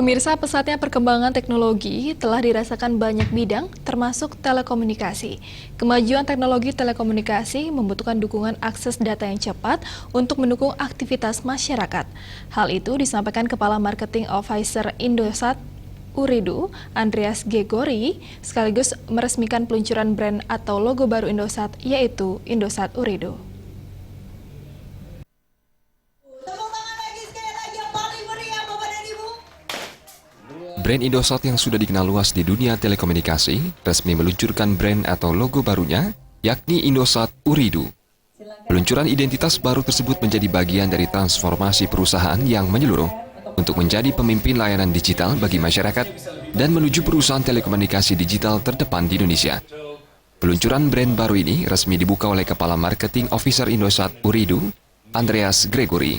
Pemirsa, pesatnya perkembangan teknologi telah dirasakan banyak bidang, termasuk telekomunikasi. Kemajuan teknologi telekomunikasi membutuhkan dukungan akses data yang cepat untuk mendukung aktivitas masyarakat. Hal itu disampaikan Kepala Marketing Officer Indosat Ooredoo, Andreas Gregori, sekaligus meresmikan peluncuran brand atau logo baru Indosat, yaitu Indosat Ooredoo. Brand Indosat yang sudah dikenal luas di dunia telekomunikasi resmi meluncurkan brand atau logo barunya, yakni Indosat Ooredoo. Peluncuran identitas baru tersebut menjadi bagian dari transformasi perusahaan yang menyeluruh untuk menjadi pemimpin layanan digital bagi masyarakat dan menuju perusahaan telekomunikasi digital terdepan di Indonesia. Peluncuran brand baru ini resmi dibuka oleh Kepala Marketing Officer Indosat Ooredoo, Andreas Gregori.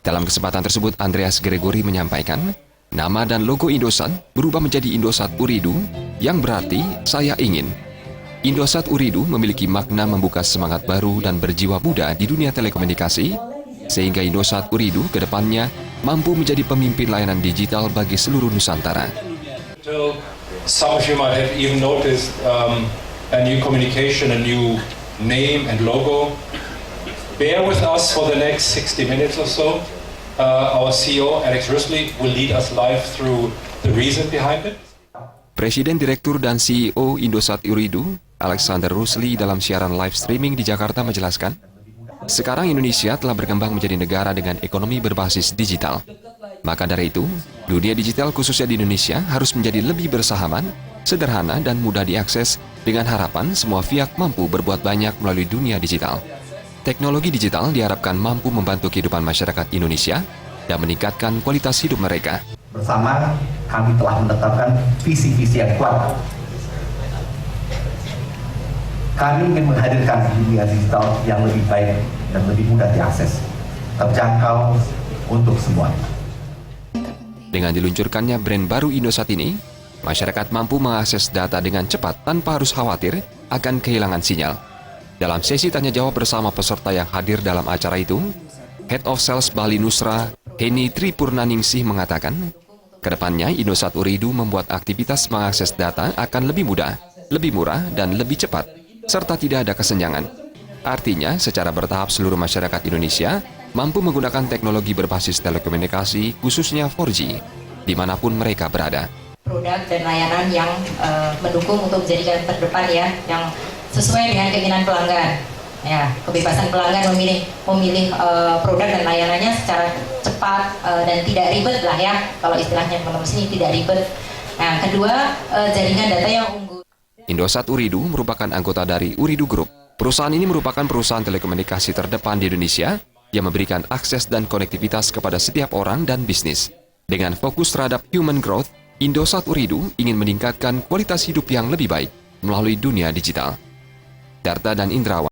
Dalam kesempatan tersebut, Andreas Gregori menyampaikan, nama dan logo Indosat berubah menjadi Indosat Ooredoo yang berarti saya ingin. Indosat Ooredoo memiliki makna membuka semangat baru dan berjiwa muda di dunia telekomunikasi, sehingga Indosat Ooredoo ke depannya mampu menjadi pemimpin layanan digital bagi seluruh Nusantara. Some of you might have even noticed a new communication, a new name and logo. Bear with us for the next 60 minutes or so. Our CEO, Alex Rusley, will lead us live through the reason behind it. Presiden Direktur dan CEO Indosat Ooredoo, Alexander Rusley, dalam siaran live streaming di Jakarta menjelaskan, sekarang Indonesia telah berkembang menjadi negara dengan ekonomi berbasis digital. Maka dari itu, dunia digital khususnya di Indonesia harus menjadi lebih bersahabat, sederhana dan mudah diakses dengan harapan semua pihak mampu berbuat banyak melalui dunia digital. Teknologi digital diharapkan mampu membantu kehidupan masyarakat Indonesia dan meningkatkan kualitas hidup mereka. Bersama kami telah menetapkan visi-visi yang kuat. Kami ingin menghadirkan dunia digital yang lebih baik dan lebih mudah diakses, terjangkau untuk semua. Dengan diluncurkannya brand baru Indosat ini, masyarakat mampu mengakses data dengan cepat tanpa harus khawatir akan kehilangan sinyal. Dalam sesi tanya-jawab bersama peserta yang hadir dalam acara itu, Head of Sales Bali Nusra, Heni Tripurnaningsih mengatakan, kedepannya Indosat Ooredoo membuat aktivitas mengakses data akan lebih mudah, lebih murah, dan lebih cepat, serta tidak ada kesenjangan. Artinya, secara bertahap seluruh masyarakat Indonesia mampu menggunakan teknologi berbasis telekomunikasi, khususnya 4G, dimanapun mereka berada. Produk dan layanan yang mendukung untuk menjadikan terdepan ya, yang sesuai dengan keinginan pelanggan. Ya, kebebasan pelanggan memilih produk dan layanannya secara cepat dan tidak ribet lah ya. Kalau istilahnya teman-teman sini tidak ribet. Nah, kedua, jaringan data yang unggul. Indosat Ooredoo merupakan anggota dari Ooredoo Group. Perusahaan ini merupakan perusahaan telekomunikasi terdepan di Indonesia yang memberikan akses dan konektivitas kepada setiap orang dan bisnis. Dengan fokus terhadap human growth, Indosat Ooredoo ingin meningkatkan kualitas hidup yang lebih baik melalui dunia digital. Darta dan Indrawan.